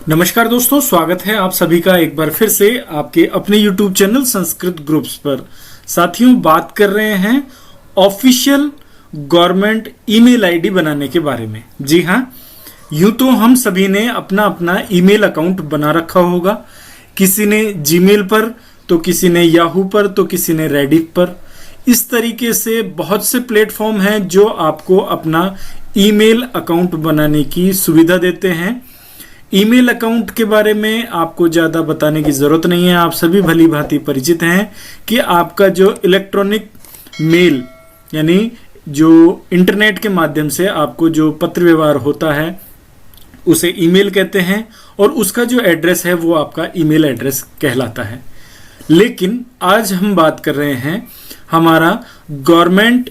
नमस्कार दोस्तों, स्वागत है आप सभी का एक बार फिर से आपके अपने YouTube चैनल संस्कृत ग्रुप्स पर। साथियों, बात कर रहे हैं ऑफिशियल गवर्नमेंट ईमेल आईडी बनाने के बारे में। जी हाँ, यूं तो हम सभी ने अपना अपना ईमेल अकाउंट बना रखा होगा। किसी ने जीमेल पर, तो किसी ने याहू पर, तो किसी ने रेडिट पर। इस तरीके से बहुत से प्लेटफॉर्म हैं जो आपको अपना ईमेल अकाउंट बनाने की सुविधा देते हैं। ईमेल अकाउंट के बारे में आपको ज़्यादा बताने की ज़रूरत नहीं है। आप सभी भली भांति परिचित हैं कि आपका जो इलेक्ट्रॉनिक मेल यानी जो इंटरनेट के माध्यम से आपको जो पत्र व्यवहार होता है उसे ईमेल कहते हैं, और उसका जो एड्रेस है वो आपका ईमेल एड्रेस कहलाता है। लेकिन आज हम बात कर रहे हैं हमारा गवर्नमेंट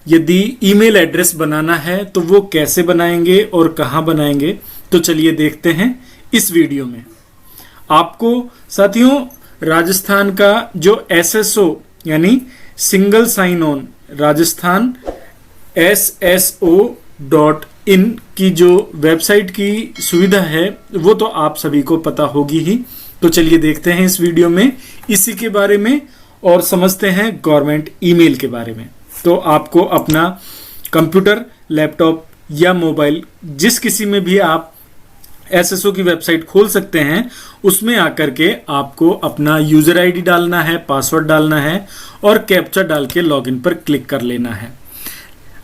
यदि ईमेल एड्रेस बनाना है तो वो कैसे बनाएंगे और कहाँ बनाएंगे। तो चलिए देखते हैं इस वीडियो में। आपको साथियों राजस्थान का जो SSO यानी single sign on Rajasthan SSO.in की जो वेबसाइट की सुविधा है वो तो आप सभी को पता होगी ही। तो चलिए देखते हैं इस वीडियो में इसी के बारे में और समझते हैं गवर्नमेंट ईमेल के बारे में। तो आपको अपना कंप्यूटर, लैपटॉप या मोबाइल जिस किसी में भी आप SSO की वेबसाइट खोल सकते हैं, उसमें आकर के आपको अपना यूजर आईडी डालना है, पासवर्ड डालना है और कैप्चा डाल के लॉगिन पर क्लिक कर लेना है।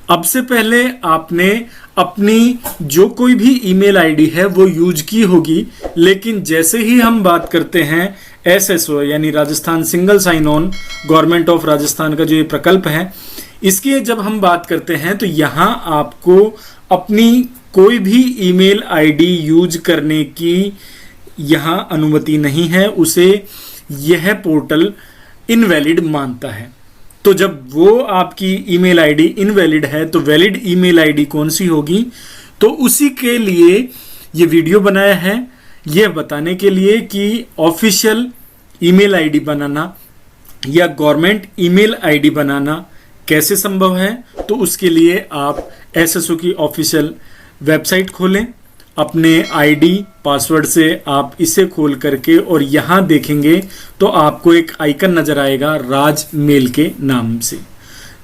अब से पहले आपने अपनी जो कोई भी ईमेल आईडी है वो यूज की होगी, लेकिन जैसे ही हम बात करते हैं SSO यानी Rajasthan single sign on government of Rajasthan का जो ये प्रकल्प है, इसकी जब हम बात करते हैं तो यहाँ आपको अपनी कोई भी ईमेल आईडी यूज करने की यहाँ अनुमति नहीं है। उसे यह पोर्टल इनवैलिड मानता है। तो जब वो आपकी ईमेल आईडी इनवैलिड है तो वैलिड ईमेल आईडी कौन सी होगी, तो उसी के लिए ये वीडियो बनाया है, यह बताने के लिए कि ऑफिशियल ईमेल आईडी बनाना या गवर्नमेंट ईमेल आईडी बनाना कैसे संभव है। तो उसके लिए आप SSO की ऑफिशियल वेबसाइट खोलें, अपने आईडी पासवर्ड से आप इसे खोल करके और यहाँ देखेंगे तो आपको एक आइकन नजर आएगा राज मेल के नाम से।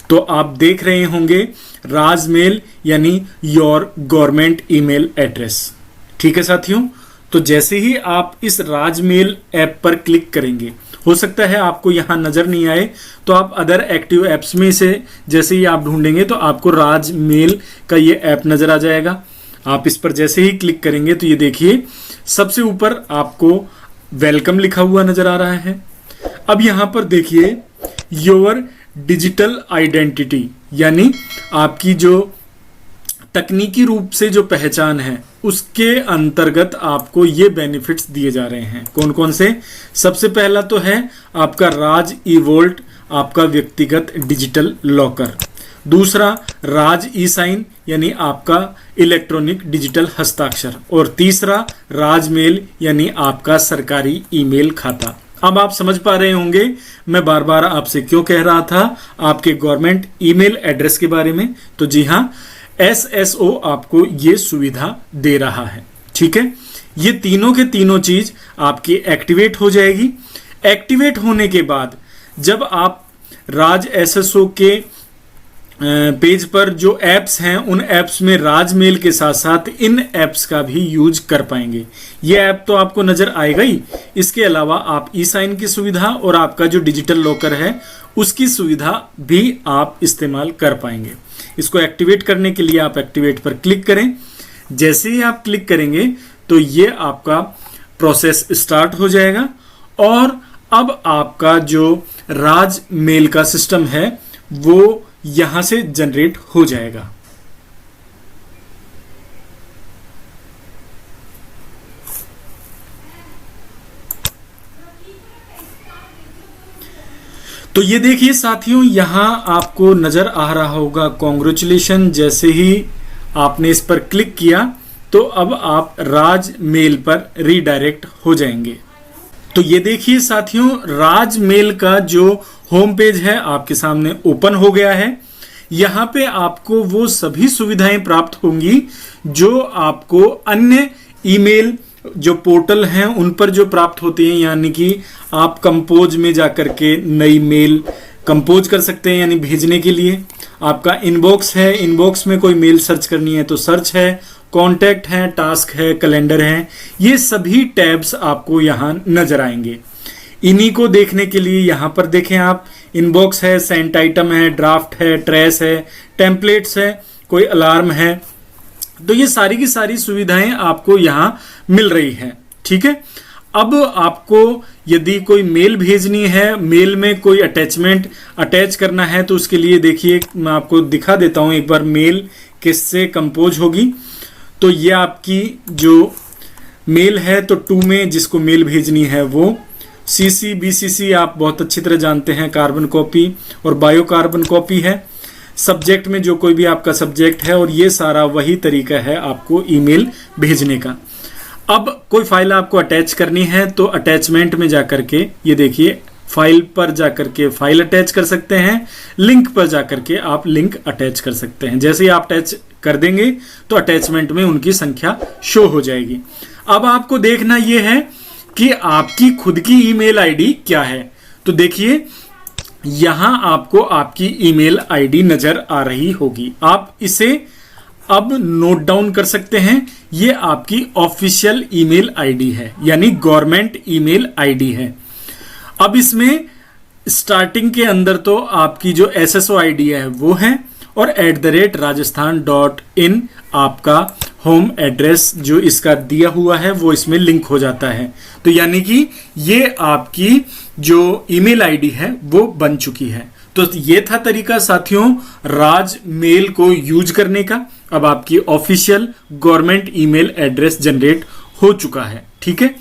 तो आप देख रहे होंगे राज मेल यानी योर गवर्नमेंट ईमेल एड्रेस। ठीक है साथियों, तो जैसे ही आप इस राज मेल ऐप पर क्लिक करेंगे, हो सकता है आपको यहाँ नजर नहीं आए तो आप अदर एक्टिव ऐप्स में से जैसे ही आप ढूंढेंगे तो आपको राज मेल का ये ऐप नजर आ जाएगा। आप इस पर जैसे ही क्लिक करेंगे तो ये देखिए सबसे ऊपर आपको वेलकम लिखा हुआ नजर आ रहा है। अब यहाँ पर देखिए योर डिजिटल आइडेंटिटी यानी आपकी जो तकनीकी रूप से जो पहचान है उसके अंतर्गत आपको ये बेनिफिट्स दिए जा रहे हैं। कौन कौन से? सबसे पहला तो है आपका राज ई वोल्ट, आपका व्यक्तिगत डिजिटल लॉकर। दूसरा राज ई साइन यानी आपका इलेक्ट्रॉनिक डिजिटल हस्ताक्षर। और तीसरा राज मेल यानी आपका सरकारी ईमेल खाता। अब आप समझ पा रहे होंगे मैं बार बार आपसे क्यों कह रहा था आपके गवर्नमेंट ईमेल एड्रेस के बारे में। तो जी हाँ, SSO आपको ये सुविधा दे रहा है। ठीक है, ये तीनों के तीनों चीज आपकी एक्टिवेट हो जाएगी। एक्टिवेट होने के बाद जब आप राज SSO के पेज पर जो एप्स हैं उन एप्स में राज मेल के साथ साथ इन एप्स का भी यूज कर पाएंगे। ये ऐप तो आपको नजर आएगा ही, इसके अलावा आप ई साइन की सुविधा और आपका जो डिजिटल लॉकर है उसकी सुविधा भी आप इस्तेमाल कर पाएंगे। इसको एक्टिवेट करने के लिए आप एक्टिवेट पर क्लिक करें। जैसे ही आप क्लिक करेंगे तो ये आपका प्रोसेस स्टार्ट हो जाएगा और अब आपका जो राज मेल का सिस्टम है वो यहां से जनरेट हो जाएगा। तो ये देखिए साथियों, यहां आपको नजर आ रहा होगा कॉन्ग्रेचुलेशन। जैसे ही आपने इस पर क्लिक किया तो अब आप राज मेल पर रीडायरेक्ट हो जाएंगे। तो ये देखिए साथियों, राज मेल का जो होम पेज है आपके सामने ओपन हो गया है। यहाँ पे आपको वो सभी सुविधाएं प्राप्त होंगी जो आपको अन्य ईमेल जो पोर्टल हैं उन पर जो प्राप्त होती हैं, यानी कि आप कंपोज में जाकर के नई मेल कंपोज कर सकते हैं, यानी भेजने के लिए। आपका इनबॉक्स है, इनबॉक्स में कोई मेल सर्च करनी है तो सर्च है, कॉन्टैक्ट है, टास्क है, कैलेंडर है, ये सभी टैब्स आपको यहाँ नजर आएंगे। इन्हीं को देखने के लिए यहाँ पर देखें आप, इनबॉक्स है, सेंट आइटम है, ड्राफ्ट है, ट्रेस है, टेम्पलेट्स है, कोई अलार्म है, तो ये सारी की सारी सुविधाएं आपको यहाँ मिल रही है। ठीक है, अब आपको यदि कोई मेल भेजनी है, मेल में कोई अटैचमेंट अटैच करना है, तो उसके लिए देखिए मैं आपको दिखा देता हूं एक बार मेल किससे कंपोज होगी। तो ये आपकी जो मेल है, तो टू में जिसको मेल भेजनी है वो सीसी बीसीसी आप बहुत अच्छी तरह जानते हैं, कार्बन कॉपी और बायो कार्बन कॉपी है। सब्जेक्ट में जो कोई भी आपका सब्जेक्ट है, और ये सारा वही तरीका है आपको ईमेल भेजने का। अब कोई फाइल आपको अटैच करनी है तो अटैचमेंट में जाकर के ये देखिए फाइल पर जाकर के फाइल अटैच कर सकते हैं, लिंक पर जाकर के आप लिंक अटैच कर सकते हैं। जैसे ही आप अटैच कर देंगे तो अटैचमेंट में उनकी संख्या शो हो जाएगी। अब आपको देखना यह है कि आपकी खुद की ईमेल आईडी क्या है। तो देखिए यहां आपको आपकी ईमेल आईडी नजर आ रही होगी, आप इसे अब नोट डाउन कर सकते हैं। ये आपकी ऑफिशियल ईमेल आईडी है, यानी गवर्नमेंट ईमेल आईडी है। अब इसमें स्टार्टिंग के अंदर तो आपकी जो एसएसओ आईडी है वो है, और @rajasthan.in आपका होम एड्रेस जो इसका दिया हुआ है वो इसमें लिंक हो जाता है। तो यानी कि ये आपकी जो ईमेल आईडी है वो बन चुकी है। तो ये था तरीका साथियों राज मेल को यूज करने का। अब आपकी official government email address generate हो चुका है। ठीक है।